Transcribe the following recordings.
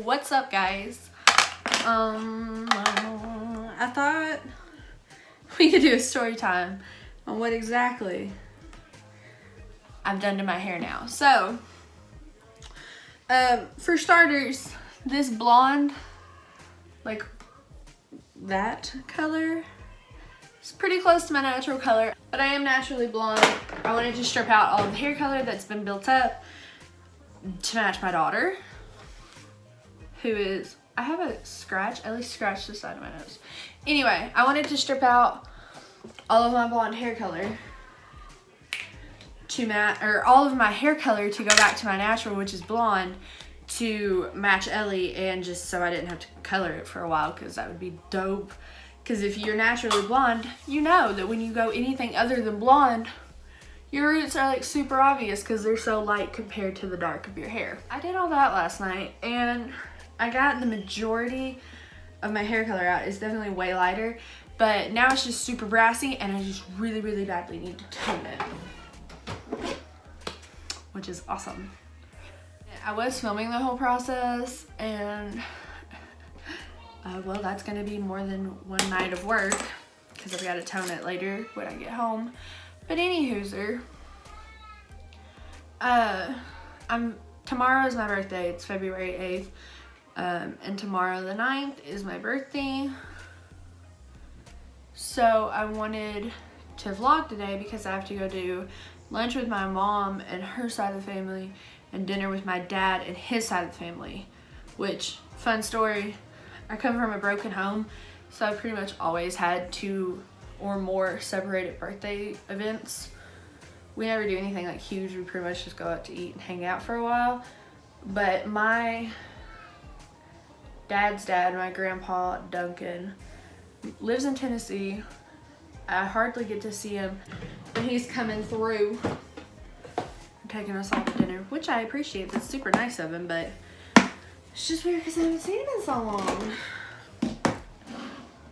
What's up, guys? I thought we could do a story time on what exactly I've done to my hair now. So, for starters, this blonde, like that color, is pretty close to my natural color, but I am naturally blonde. I wanted to strip out all of the hair color that's been built up to match my daughter, who is, I have a scratch, at least scratch the side of my nose. Anyway, I wanted to strip out all of my blonde hair color to match, or all of my hair color to go back to my natural, which is blonde, to match Ellie, and just so I didn't have to color it for a while, because that would be dope. Because if you're naturally blonde, you know that when you go anything other than blonde, your roots are like super obvious because they're so light compared to the dark of your hair. I did all that last night and I got the majority of my hair color out. It's definitely way lighter, but now it's just super brassy and I just really, really badly need to tone it, which is awesome. I was filming the whole process and well, that's gonna be more than one night of work because I've got to tone it later when I get home. But anywhooser, tomorrow is my birthday. It's February 8th, and tomorrow the 9th is my birthday. So I wanted to vlog today because I have to go do lunch with my mom and her side of the family and dinner with my dad and his side of the family, which, fun story, I come from a broken home, so I've pretty much always had 2 or more separated birthday events. We never do anything like huge. We pretty much just go out to eat and hang out for a while. But my dad's dad, my grandpa Duncan, lives in Tennessee. I hardly get to see him, but he's coming through and taking us all to dinner, which I appreciate. That's super nice of him, but it's just weird because I haven't seen him in so long.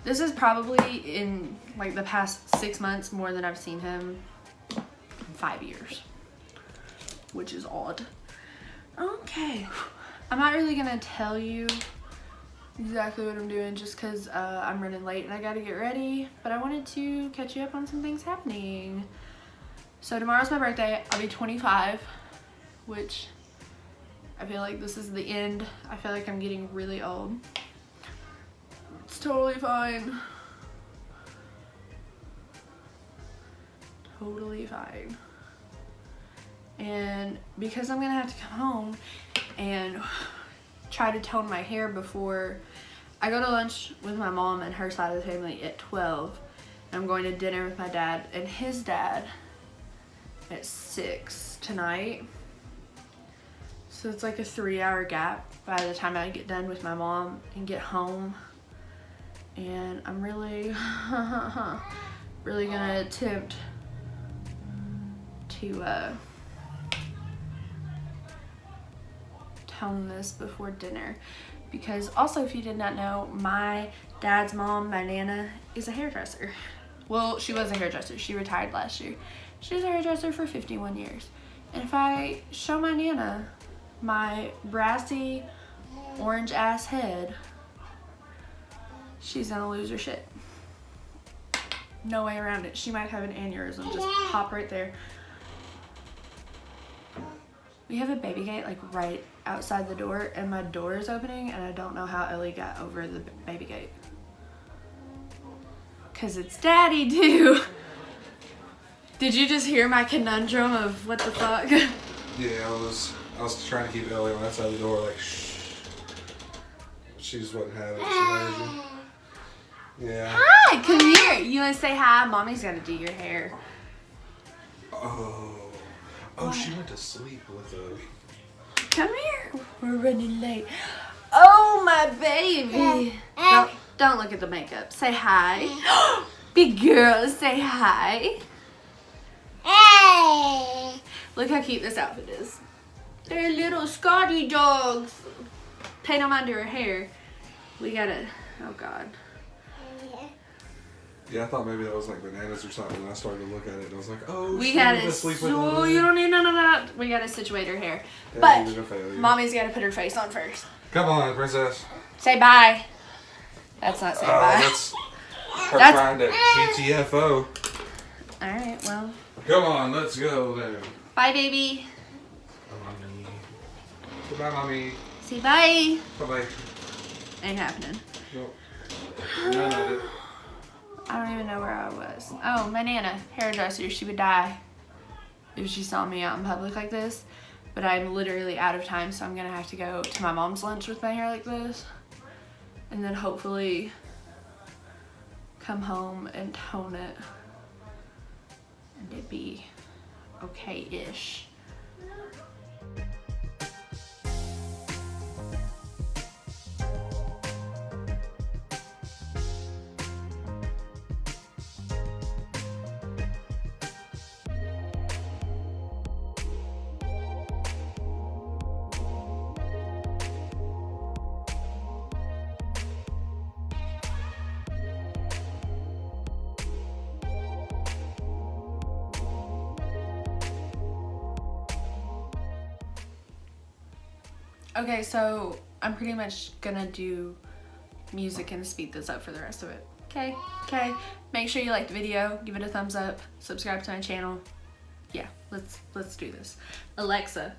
This is probably in like the past 6 months more than I've seen him in 5 years, which is odd. Okay, I'm not really gonna tell you exactly what I'm doing just because I'm running late and I gotta get ready, but I wanted to catch you up on some things happening. So tomorrow's my birthday. I'll be 25, which I feel like this is the end. I feel like I'm getting really old. It's totally fine. Totally fine. And because I'm gonna have to come home and try to tone my hair before I go to lunch with my mom and her side of the family at 12. And I'm going to dinner with my dad and his dad at 6 tonight. So it's like a 3-hour gap by the time I get done with my mom and get home. And I'm really, really gonna attempt to tone this before dinner. Because also, if you did not know, my dad's mom, my Nana, is a hairdresser. Well, she was a hairdresser. She retired last year. She was a hairdresser for 51 years. And if I show my Nana my brassy, orange-ass head, she's gonna lose her shit. No way around it. She might have an aneurysm. Just pop right there. We have a baby gate like right outside the door, and my door is opening, and I don't know how Ellie got over the baby gate. Cause it's daddy too. Did you just hear my conundrum of what the fuck? Yeah, I was trying to keep Ellie on that side of the door, like shh. She just wasn't having it. She heard you. Yeah. Hi, come here. You wanna say hi? Mommy's gonna do your hair. Oh, what? She went to sleep with a... Come here. We're running late. Oh, my baby. Don't look at the makeup. Say hi. Big girl, say hi. Hey. Look how cute this outfit is. They're little Scotty dogs. Pay no mind to her hair. We gotta, oh God. Yeah, I thought maybe that was like bananas or something, and I started to look at it and I was like, oh, we gotta, you don't need none of that. We gotta situate her hair. Yeah, but Mommy's gotta put her face on first. Come on, princess. Say bye. That's not saying bye. That's her trying to GTFO. Alright, well. Come on, let's go then. Bye, baby. Bye, mommy. Goodbye, mommy. Say bye. Bye-bye. Ain't happening. Nope. None of it. I don't even know where I was. Oh, my Nana, hairdresser. She would die if she saw me out in public like this. But I'm literally out of time, so I'm going to have to go to my mom's lunch with my hair like this. And then hopefully come home and tone it. And it'd be okay-ish. Okay, so I'm pretty much gonna do music and speed this up for the rest of it. Okay. Make sure you like the video, give it a thumbs up, subscribe to my channel. Yeah, let's do this. Alexa,